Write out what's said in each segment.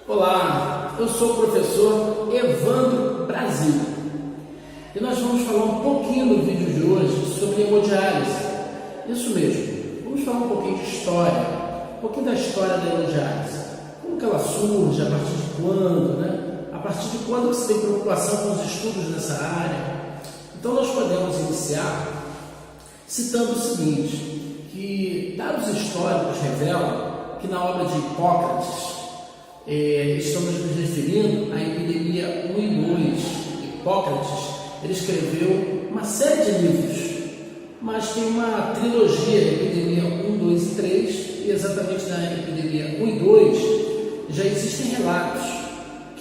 Olá, eu sou o professor Evandro Brasil e nós vamos falar um pouquinho no vídeo de hoje sobre hemodiálise. Isso mesmo, vamos falar um pouquinho de história, um pouquinho da história da hemodiálise, como que ela surge, a partir de quando, né? A partir de quando você tem preocupação com os estudos nessa área. Então nós podemos iniciar citando o seguinte, que dados históricos revelam que na obra de Hipócrates estamos nos referindo à epidemia 1 e 2. Hipócrates ele escreveu uma série de livros, mas tem uma trilogia, epidemia 1, 2 e 3, e exatamente na epidemia 1 e 2 já existem relatos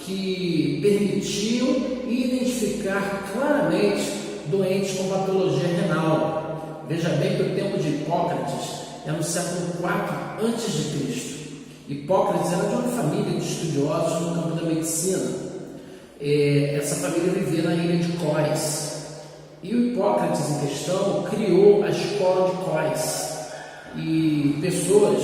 que permitiam identificar claramente doentes com patologia renal. Veja bem que o tempo de Hipócrates é no século IV a.C. Hipócrates era de uma família de estudiosos no campo da medicina. Essa família vivia na ilha de Cós. E o Hipócrates em questão criou a escola de Cós. E pessoas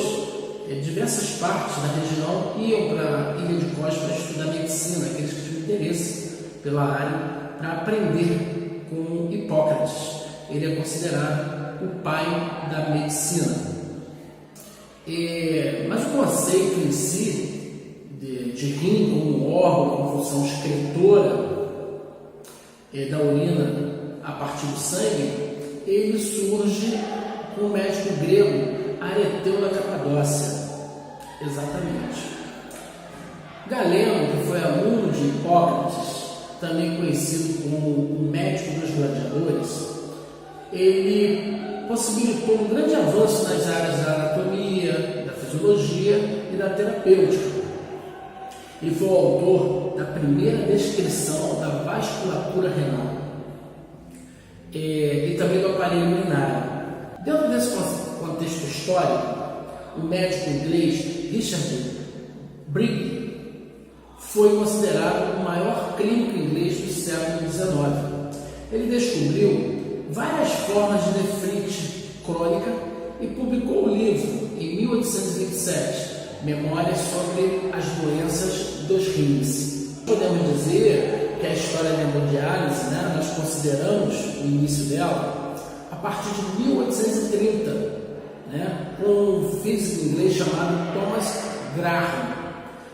de diversas partes da região iam para a ilha de Cós para estudar medicina, aqueles que tinham interesse pela área, para aprender com Hipócrates. Ele é considerado o pai da medicina. Mas o conceito em si de rim como órgão com função excretora da urina a partir do sangue, ele surge com o médico grego Areteu da Capadócia. Exatamente. Galeno, que foi aluno de Hipócrates, também conhecido como o médico dos gladiadores, ele possibilitou um grande avanço nas áreas da anatomia, da fisiologia e da terapêutica. Ele foi o autor da primeira descrição da vasculatura renal e também do aparelho urinário. Dentro desse contexto histórico, o médico inglês Richard Briggs foi considerado o maior clínico inglês do século XIX. Ele descobriu várias formas de nefrite crônica e publicou o livro em 1827, Memórias sobre as doenças dos rins. Podemos dizer que a história da hemodiálise, nós consideramos o início dela a partir de 1830, com um físico inglês chamado Thomas Graham.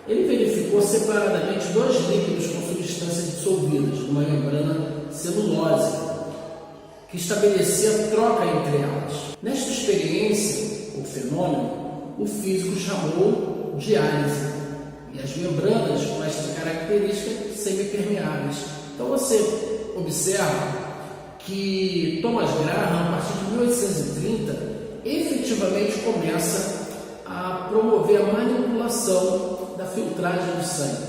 Ele verificou separadamente dois líquidos com substâncias dissolvidas numa membrana celulose, que estabelecia a troca entre elas. Nesta experiência, o fenômeno, o físico chamou diálise, e as membranas com esta característica semipermeáveis. Então você observa que Thomas Graham, a partir de 1830, efetivamente começa a promover a manipulação da filtragem do sangue,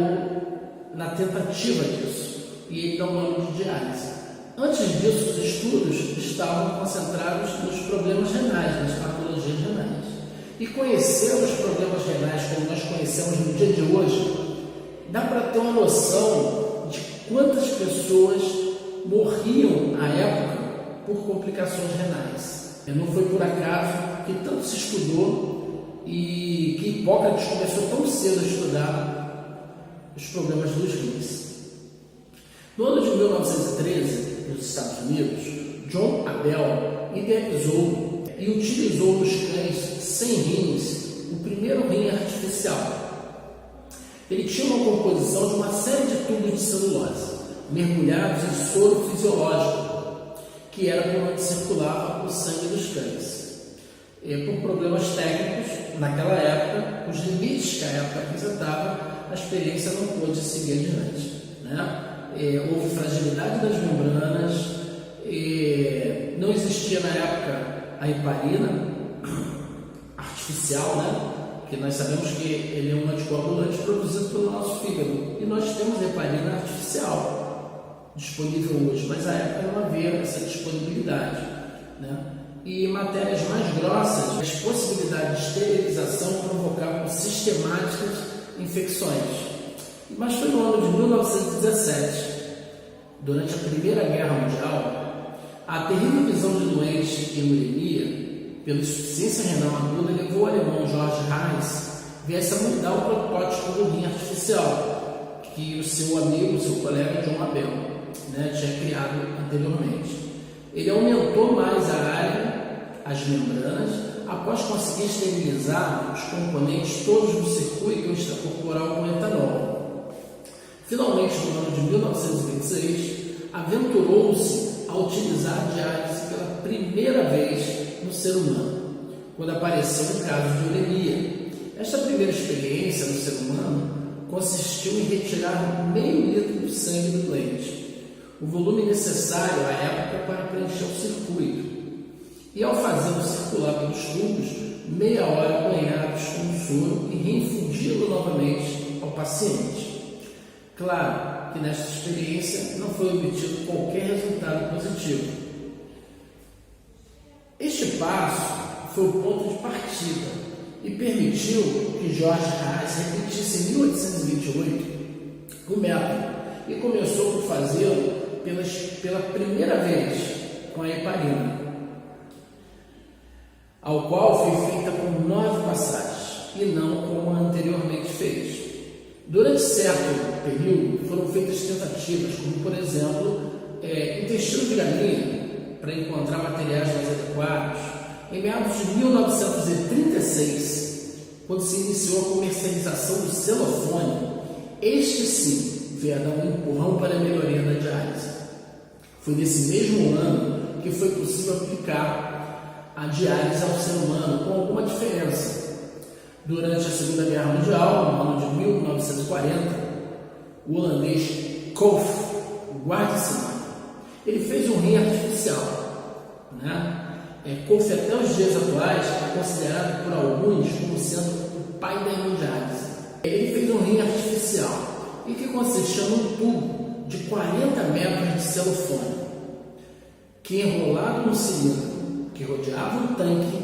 ou na tentativa disso, e ele dá o nome de diálise. Antes disso, os estudos estavam concentrados nos problemas renais, nas patologias renais. E conhecer os problemas renais como nós conhecemos no dia de hoje, dá para ter uma noção de quantas pessoas morriam à época por complicações renais. Não foi por acaso que tanto se estudou e que Hipócrates começou tão cedo a estudar os problemas dos rins. No ano de 1913, nos Estados Unidos, John Abel idealizou e utilizou nos cães sem rins o primeiro rim artificial. Ele tinha uma composição de uma série de tubos de celulose, mergulhados em soro fisiológico, que era por onde circulava o sangue dos cães. Por problemas técnicos, naquela época, os limites que a época apresentava, a experiência não pôde seguir adiante. Houve fragilidade das membranas, não existia na época a heparina artificial, que nós sabemos que ele é um anticoagulante produzido pelo nosso fígado, e nós temos heparina artificial disponível hoje, mas na época não havia essa disponibilidade. E matérias mais grossas, as possibilidades de esterilização provocavam sistemáticas infecções. Mas foi no ano de 1917, durante a Primeira Guerra Mundial, a terrível visão de doentes em uremia pela insuficiência renal aguda levou o alemão Georg Heinz viesse a mudar o protótipo do rim artificial que o seu amigo, o seu colega John Abel, tinha criado anteriormente. Ele aumentou mais a área, as membranas, após conseguir esterilizar os componentes todos do circuito extracorporal com etanol. Finalmente, no ano de 1926, aventurou-se a utilizar a diálise pela primeira vez no ser humano, quando apareceu um caso de uremia. Esta primeira experiência no ser humano consistiu em retirar meio litro do sangue do doente, o volume necessário à época para preencher o circuito, e ao fazê-lo circular pelos tubos, meia hora banhados com soro e reinfundi-lo novamente ao paciente. Claro que nesta experiência não foi obtido qualquer resultado positivo. Este passo foi o ponto de partida e permitiu que George Haas repetisse em 1828 o método e começou por fazê-lo pela primeira vez com a heparina, ao qual foi feita com 9 passagens e não como anteriormente fez. Durante certo período foram feitas tentativas, como por exemplo intestino de galinha, para encontrar materiais mais adequados. Em meados de 1936, quando se iniciou a comercialização do celofone, este sim veio a dar um empurrão para a melhoria da diálise. Foi nesse mesmo ano que foi possível aplicar a diálise ao ser humano, com alguma diferença. Durante a Segunda Guerra Mundial, no ano de 1940, o holandês Kolff, guarde-se, ele fez um rim artificial. Kolff, até os dias atuais, é considerado por alguns como sendo o pai da hemodiálise. Ele fez um rim artificial e que consistia num tubo de 40 metros de celofane, que enrolado no cilindro que rodeava um tanque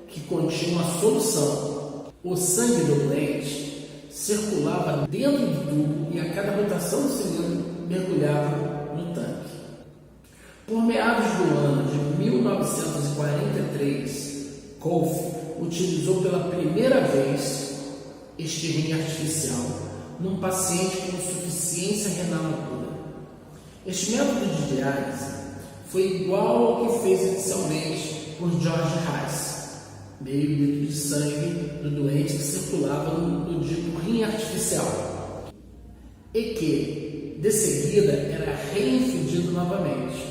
que continha uma solução, o sangue do doente circulava dentro do tubo e a cada rotação do cilindro mergulhava no tanque. Por meados do ano de 1943, Kolff utilizou pela primeira vez este rim artificial num paciente com insuficiência renal aguda. Este método de diálise foi igual ao que fez inicialmente por George Haas, meio litro de sangue do doente que circulava no dito rim artificial, e que, de seguida, era reinfundido novamente.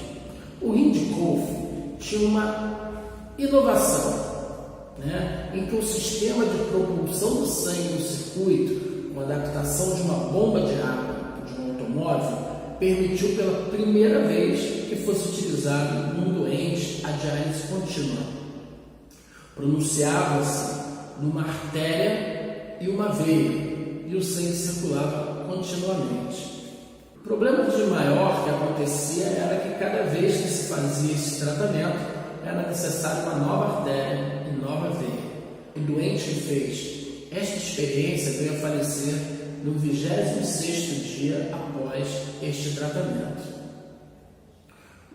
O rim de Kolff tinha uma inovação, em que o sistema de propulsão do sangue no circuito, com a adaptação de uma bomba de água de um automóvel, permitiu pela primeira vez que fosse utilizado num doente a diálise contínua. Pronunciava-se numa artéria e uma veia, e o sangue circulava continuamente. O problema de maior que acontecia era que cada vez que se fazia esse tratamento, era necessária uma nova artéria e nova veia. O doente que fez esta experiência veio a falecer no 26º dia após este tratamento.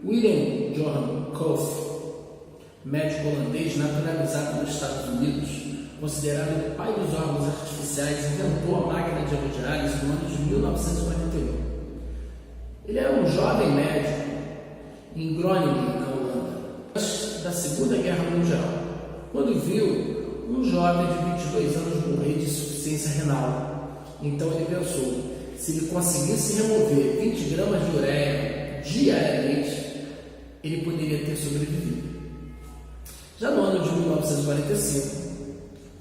William Johan Kolff, médico holandês naturalizado nos Estados Unidos, considerado o pai dos órgãos artificiais, inventou a máquina de hemodiálise no ano de 1941. Ele era um jovem médico em Groningen, na Holanda, antes da Segunda Guerra Mundial, quando viu um jovem de 22 anos morrer de insuficiência renal. Então ele pensou, se ele conseguisse remover 20 gramas de ureia diariamente, ele poderia ter sobrevivido. Já no ano de 1945,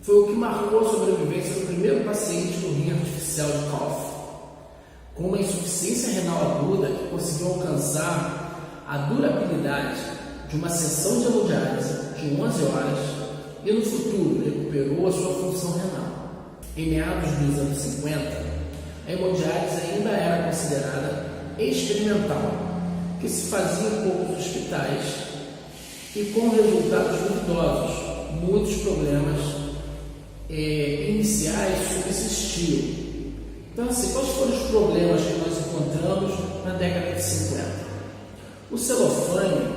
foi o que marcou a sobrevivência do primeiro paciente do rim artificial de Kolff, com uma insuficiência renal aguda que conseguiu alcançar a durabilidade de uma sessão de hemodiálise de 11 horas e no futuro recuperou a sua função renal. Em meados dos anos 50, a hemodiálise ainda era considerada experimental, que se fazia em poucos hospitais e com resultados duvidosos. Muitos problemas iniciais subsistiam. Então, quais foram os problemas que nós encontramos na década de 50? O celofane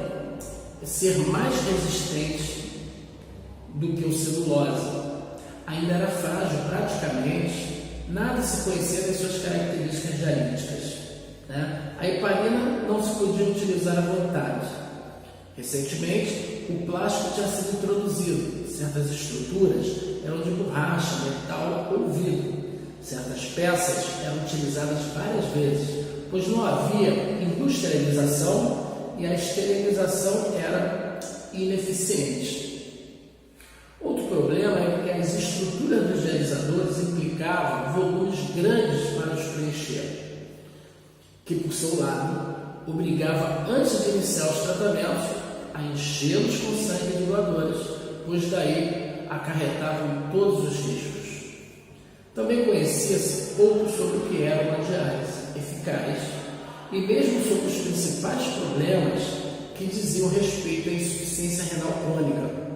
ser mais resistente do que o celulose. ainda era frágil, praticamente nada se conhecia das suas características dialíticas, né? A heparina não se podia utilizar à vontade. Recentemente, o plástico tinha sido introduzido. Certas estruturas eram de borracha, metal ou vidro. Certas peças eram utilizadas várias vezes, pois não havia industrialização e a esterilização era ineficiente. Outro problema é que as estruturas dos dialisadores implicavam volumes grandes para os preencher, que por seu lado obrigava, antes de iniciar os tratamentos, a enchê-los com sangue de doadores, pois daí acarretavam todos os riscos. Também conhecia-se pouco sobre o que era uma diálise eficaz e mesmo sobre os principais problemas que diziam respeito à insuficiência renal crônica.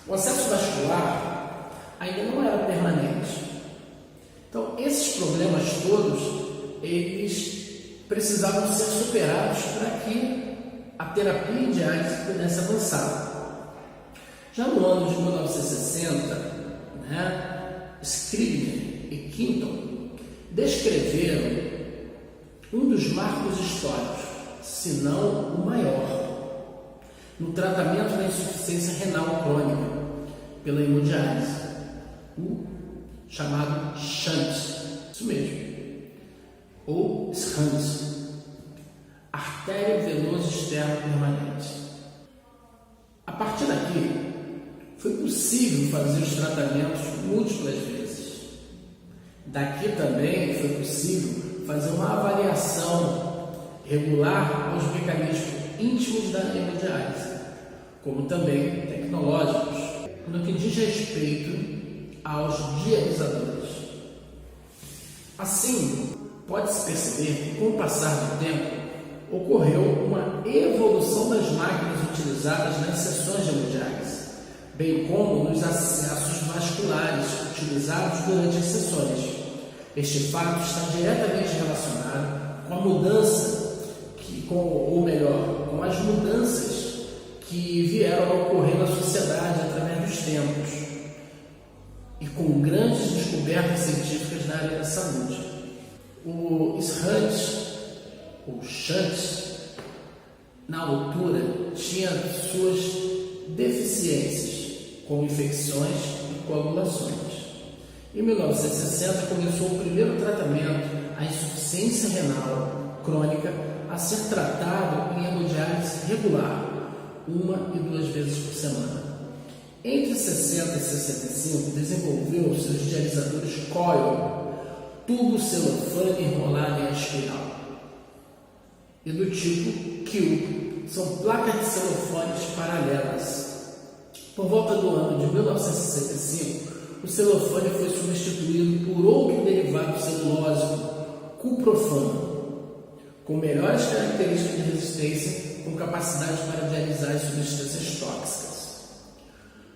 O acesso vascular ainda não era permanente. Então, esses problemas todos, eles precisavam ser superados para que a terapia em diálise pudesse avançar. Já no ano de 1960, Scribner e Quinton descreveram um dos marcos históricos, se não o maior, no tratamento da insuficiência renal crônica pela hemodiálise, o chamado SHUNT, isso mesmo, ou SHUNT, artério venoso externo permanente. A partir daqui, foi possível fazer os tratamentos múltiplas vezes. Daqui também foi possível fazer uma avaliação regular aos mecanismos íntimos da hemodiálise, como também tecnológicos, no que diz respeito aos dialisadores. Assim, pode-se perceber que, com o passar do tempo, ocorreu uma evolução das máquinas utilizadas nas sessões de hemodiálise, bem como nos acessos vasculares utilizados durante as sessões. Este fato está diretamente relacionado com a mudança, com as mudanças que vieram a ocorrer na sociedade através dos tempos e com grandes descobertas científicas na área da saúde. O SHUNT, na altura, tinha suas deficiências, como infecções e coagulações. Em 1960 começou o primeiro tratamento à insuficiência renal crônica a ser tratado em hemodiálise regular, 1 e 2 vezes por semana. Entre 60 e 65 desenvolveu-se os dialisadores coil, tubo celofane enrolado em espiral, e do tipo Cube, são placas de celofanes paralelas. Por volta do ano de 1965, o celofane foi substituído por outro derivado celulósico, cuprofano, com melhores características de resistência, com capacidade para dialisar as substâncias tóxicas.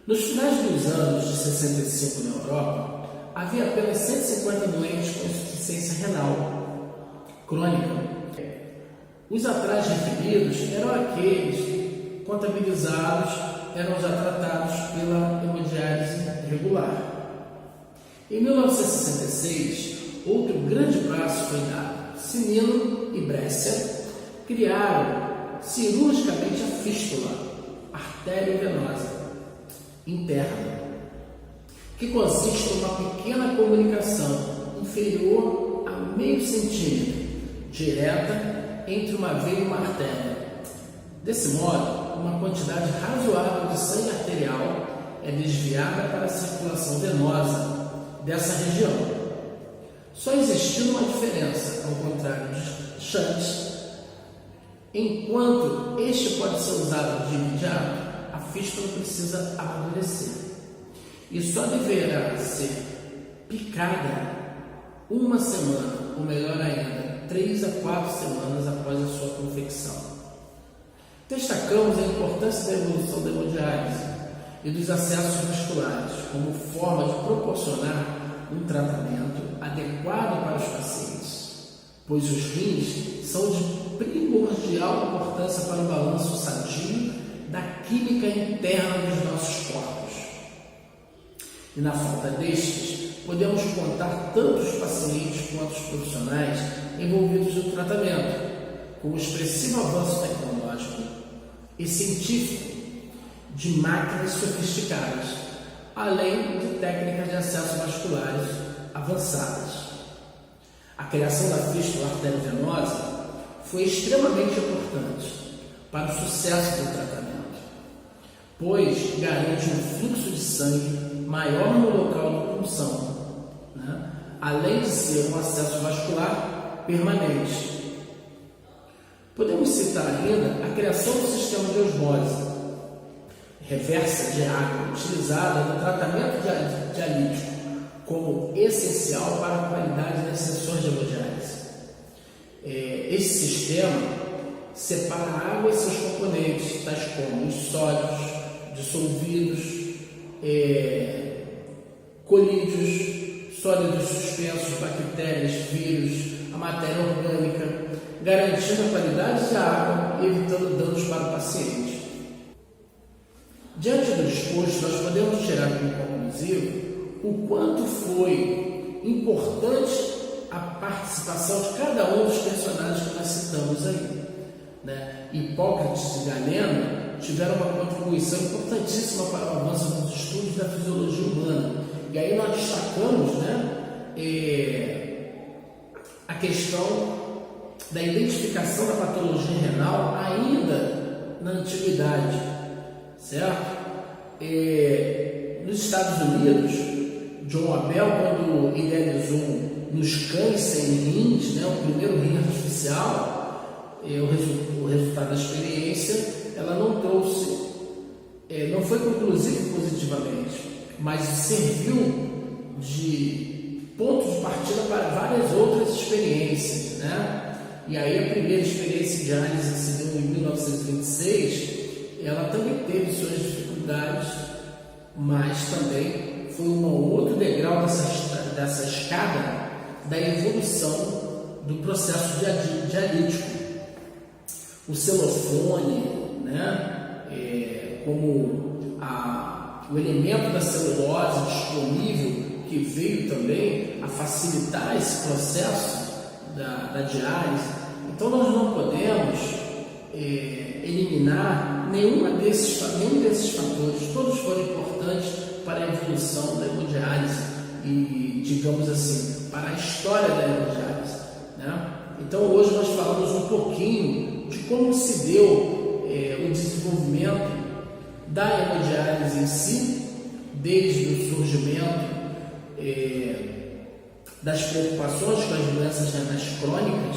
Nos finais dos anos de 65 na Europa, havia apenas 150 doentes com insuficiência renal crônica. Os atrás referidos eram aqueles contabilizados, eram já tratados pela hemodiálise regular. Em 1966, outro grande passo foi dado. Sinino e Brescia criaram cirurgicamente a fístula arteriovenosa interna, que consiste em uma pequena comunicação inferior a meio centímetro, direta entre uma veia e uma artéria. Desse modo, uma quantidade razoável de sangue arterial é desviada para a circulação venosa dessa região. Só existiu uma diferença, ao contrário de SHUNT. Enquanto este pode ser usado de imediato, a fístula precisa amadurecer e só deverá ser picada 1 semana, ou melhor ainda, 3 a 4 semanas após a sua confecção. Destacamos a importância da evolução da hemodiálise e dos acessos vasculares como forma de proporcionar um tratamento adequado para os pacientes, pois os rins são de primordial importância para o balanço sadio da química interna dos nossos corpos. E na falta destes, podemos contar tanto os pacientes quanto os profissionais envolvidos no tratamento, com o expressivo avanço tecnológico e científico de máquinas sofisticadas, além de técnicas de acesso vasculares avançadas. A criação da fístula arteriovenosa foi extremamente importante para o sucesso do tratamento, pois garante um fluxo de sangue maior no local de punção, né? Além de ser um acesso vascular permanente. Podemos citar ainda a criação do sistema de osmose reversa de água utilizada no tratamento dialítico como essencial para a qualidade das sessões de hemodiálise. Esse sistema separa a água e seus componentes, tais como os sólidos, dissolvidos, colídeos, sólidos suspensos, bactérias, vírus, a matéria orgânica, garantindo a qualidade da água e evitando danos para o paciente. Diante do exposto, nós podemos tirar como conclusivo o quanto foi importante a participação de cada um dos personagens que nós citamos aí, né? Hipócrates e Galeno tiveram uma contribuição importantíssima para o avanço dos estudos da fisiologia humana. E aí nós destacamos, né, a questão da identificação da patologia renal ainda na antiguidade, certo? Nos Estados Unidos, John Abel, quando idealizou nos cães sem rins, né, o primeiro rim artificial, o resultado da experiência, ela não trouxe, não foi conclusivo positivamente, mas serviu de ponto de partida para várias outras experiências, né? E aí a primeira experiência de diálise que se deu em 1926, ela também teve suas dificuldades, mas também foi um outro degrau dessa escada da evolução do processo dialítico. O celofone, né, como o elemento da celulose disponível, que veio também a facilitar esse processo da diálise. Então nós não podemos eliminar nenhum desses fatores. Todos foram importantes para a evolução da hemodiálise e, digamos assim, para a história da hemodiálise, né? Então hoje nós falamos um pouquinho de como se deu o desenvolvimento da hemodiálise em si, desde o surgimento das preocupações com as doenças renais crônicas.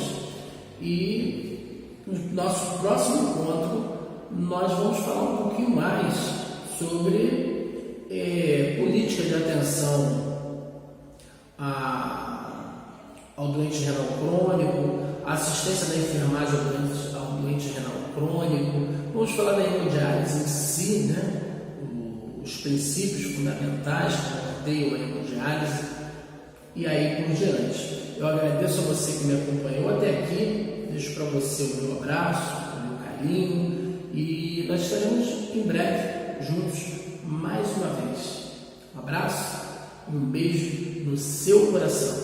E no nosso próximo encontro nós vamos falar um pouquinho mais sobre política de atenção ao doente renal crônico, a assistência da enfermagem ao doente renal crônico. Vamos falar da hemodiálise em si, né? Os princípios fundamentais que norteiam a hemodiálise e aí por diante. Eu agradeço a você que me acompanhou até aqui, deixo para você o meu abraço, o meu carinho e nós estaremos em breve juntos mais uma vez. Um abraço e um beijo no seu coração.